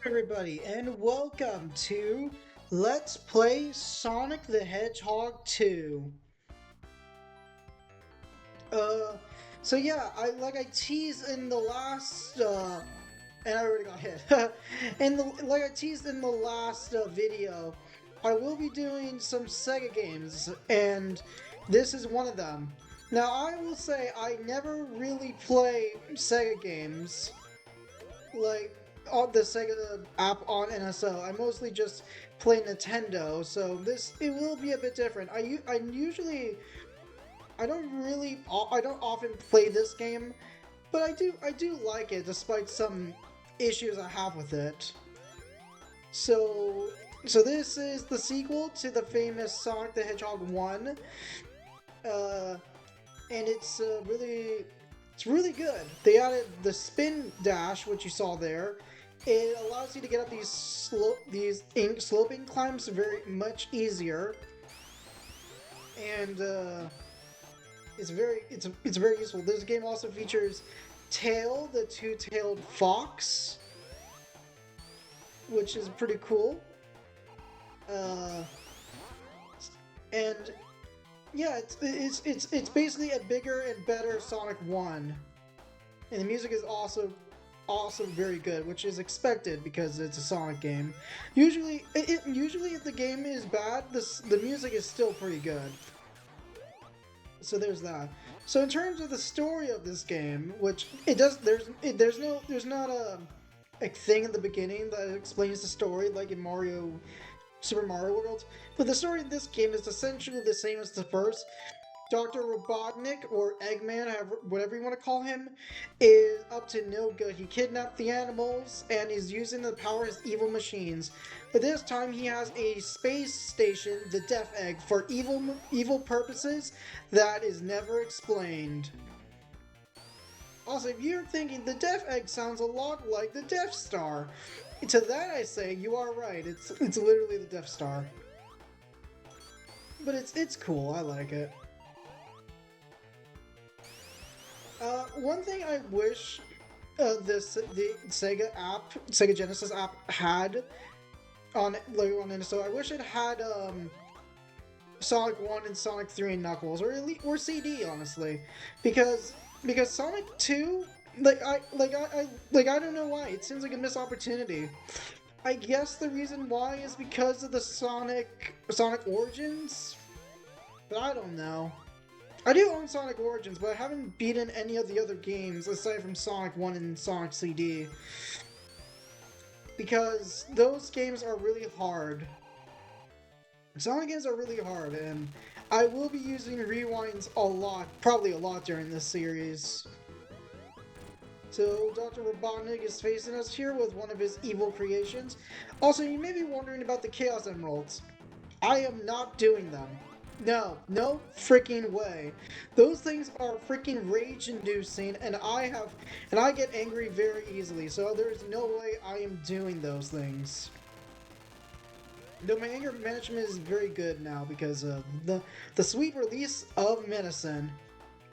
Everybody, and welcome to Let's Play Sonic the Hedgehog 2. Uh, so yeah, I teased in the last, and I already got hit. Like I teased in the last video, I will be doing some Sega games, and this is one of them. Now, I will say I never really play Sega games. Like on the Sega app on NSO. I mostly just play Nintendo, so it will be a bit different. I usually I don't often play this game, but I do like it despite some issues I have with it. So this is the sequel to the famous Sonic the Hedgehog 1. Uh, and it's really good. They added the spin dash, which you saw there. It allows you to get up sloping climbs very much easier, and it's very useful. This game also features Tail, the two-tailed fox, which is pretty cool. Uh, and yeah, it's basically a bigger and better Sonic 1. And the music is also very good, which is expected because it's a Sonic game. Usually if the game is bad, the music is still pretty good. So there's that. So in terms of the story of this game, which there's not a thing in the beginning that explains the story like in Super Mario World, but the story in this game is essentially the same as the first. Dr. Robotnik, or Eggman, whatever you want to call him, is up to no good. He kidnapped the animals and is using the power of his evil machines. But this time he has a space station, the Death Egg, for evil purposes that is never explained. Also, if you're thinking the Death Egg sounds a lot like the Death Star, to that I say you are right. It's literally the Death Star. But it's cool. I like it. One thing I wish the Sega Genesis app had on so I wish it had Sonic 1 and Sonic 3 and Knuckles, or CD, honestly, because Sonic 2, I don't know why, it seems like a missed opportunity. I guess the reason why is because of the Sonic Origins, but I don't know. I do own Sonic Origins, but I haven't beaten any of the other games aside from Sonic 1 and Sonic CD. Because those games are really hard. Sonic games are really hard, and I will be using rewinds probably a lot during this series. So Dr. Robotnik is facing us here with one of his evil creations. Also, you may be wondering about the Chaos Emeralds. I am not doing them. No freaking way. Those things are freaking rage-inducing, and I get angry very easily, so there's no way I am doing those things. Though my anger management is very good now because of the sweet release of medicine.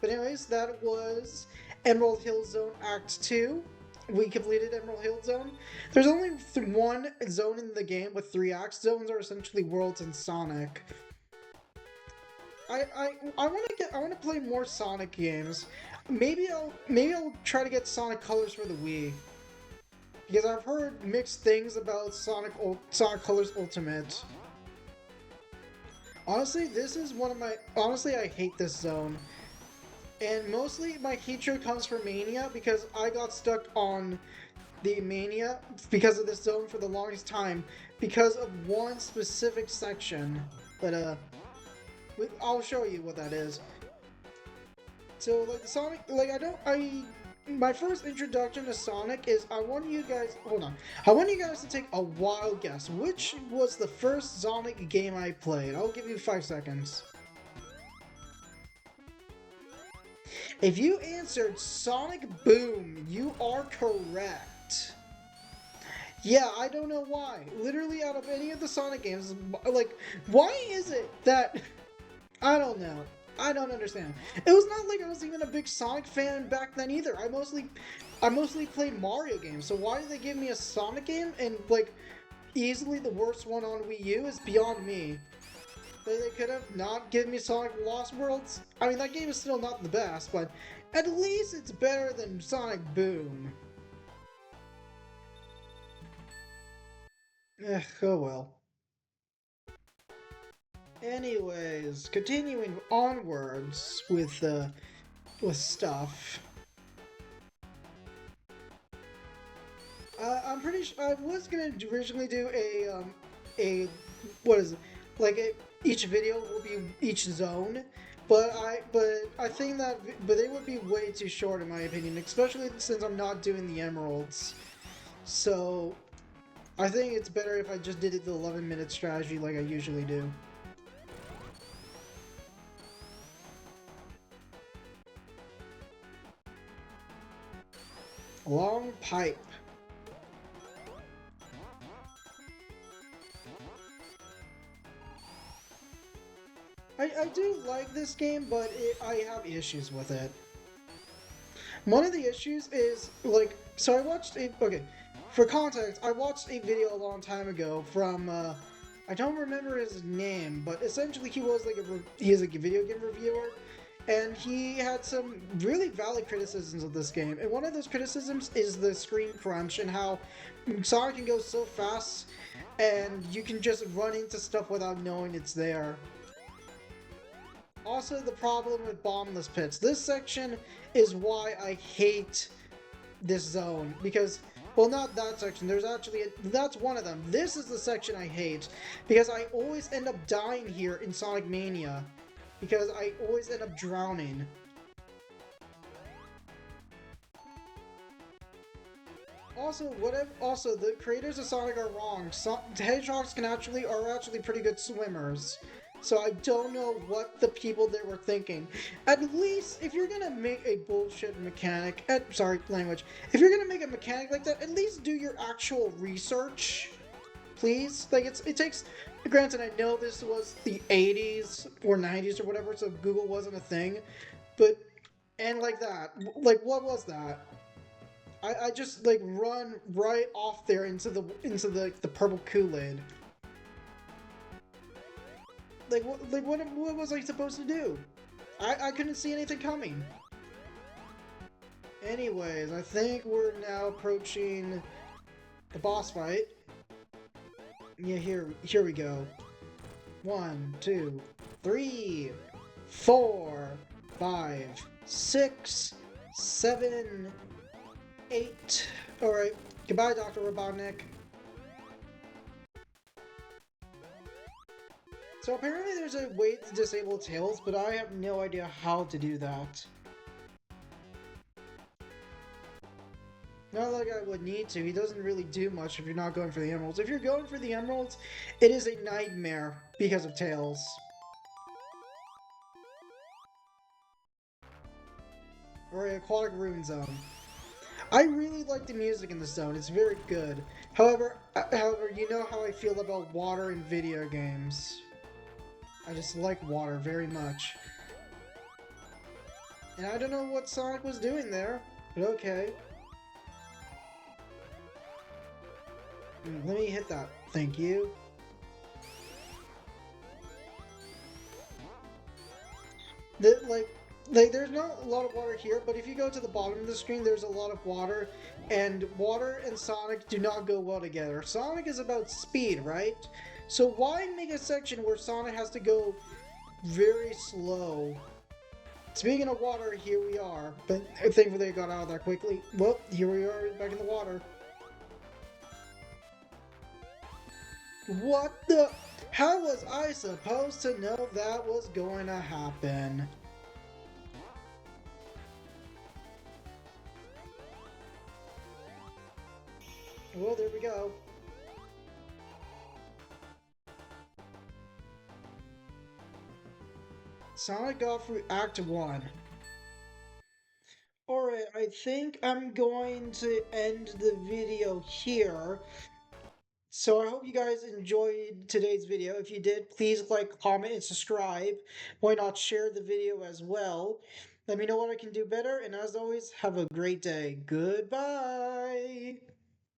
But anyways, that was Emerald Hill Zone Act 2. We completed Emerald Hill Zone. There's only one zone in the game with 3 acts. Zones are essentially worlds in Sonic. I want to play more Sonic games. Maybe I'll try to get Sonic Colors for the Wii, because I've heard mixed things about Sonic Colors Ultimate. Honestly, I hate this zone, and mostly my hatred comes from Mania, because I got stuck on the Mania because of this zone for the longest time because of one specific section. But I'll show you what that is. So, like, Sonic, my first introduction to Sonic is, I want you guys to take a wild guess. Which was the first Sonic game I played? I'll give you 5 seconds. If you answered Sonic Boom, you are correct. Yeah, I don't know why. Literally, out of any of the Sonic games, like, why is it that... I don't know. I don't understand. It was not like I was even a big Sonic fan back then either. I mostly play Mario games, so why did they give me a Sonic game? And, like, easily the worst one on Wii U is beyond me. They could have not given me Sonic Lost Worlds. I mean, that game is still not the best, but at least it's better than Sonic Boom. Oh well. Anyways, continuing onwards with stuff. I'm pretty sure I was gonna originally do a what is it like a, each video will be each zone, but I think that but they would be way too short in my opinion, especially since I'm not doing the emeralds. So I think it's better if I just did it the 11-minute strategy like I usually do. Long pipe. I do like this game, but I have issues with it. One of the issues is, like, so I watched a, okay, for context, I watched a video a long time ago from, I don't remember his name, but essentially he was like he's like a video game reviewer, and he had some really valid criticisms of this game, and one of those criticisms is the screen crunch and how Sonic can go so fast, and you can just run into stuff without knowing it's there. Also, the problem with bombless pits. This section is why I hate this zone, because, well, not that section, there's actually, that's one of them. This is the section I hate, because I always end up dying here in Sonic Mania, because I always end up drowning. Also, whatever. Also, the creators of Sonic are wrong. Hedgehogs are actually pretty good swimmers. So I don't know what the people there were thinking. At least, if you're gonna make a bullshit mechanic, sorry, language. If you're gonna make a mechanic like that, at least do your actual research, please. Like it takes. Granted, I know this was the 80s or 90s or whatever, so Google wasn't a thing, but and like that, like what was that? I just like run right off there into the purple Kool-Aid. What was I supposed to do? I couldn't see anything coming. Anyways, I think we're now approaching the boss fight. Yeah, here we go. 1, 2, 3, 4, 5, 6, 7, 8. Alright, goodbye, Dr. Robotnik. So apparently there's a way to disable tails, but I have no idea how to do that. Not like I would need to. He doesn't really do much if you're not going for the emeralds. If you're going for the emeralds, it is a nightmare because of tails. Or an aquatic ruin zone. I really like the music in this zone. It's very good. However, you know how I feel about water in video games. I just like water very much. And I don't know what Sonic was doing there, but okay. Let me hit that. Thank you. There's not a lot of water here, but if you go to the bottom of the screen, there's a lot of water, and water and Sonic do not go well together. Sonic is about speed, right? So why make a section where Sonic has to go very slow? Speaking of water, here we are. But thankfully they got out of there quickly. Well, here we are back in the water. What the? How was I supposed to know that was going to happen? Well, there we go. Sonic got through Act 1. Alright, I think I'm going to end the video here. So I hope you guys enjoyed today's video. If you did, please like, comment, and subscribe. Why not share the video as well? Let me know what I can do better, and as always, have a great day. Goodbye!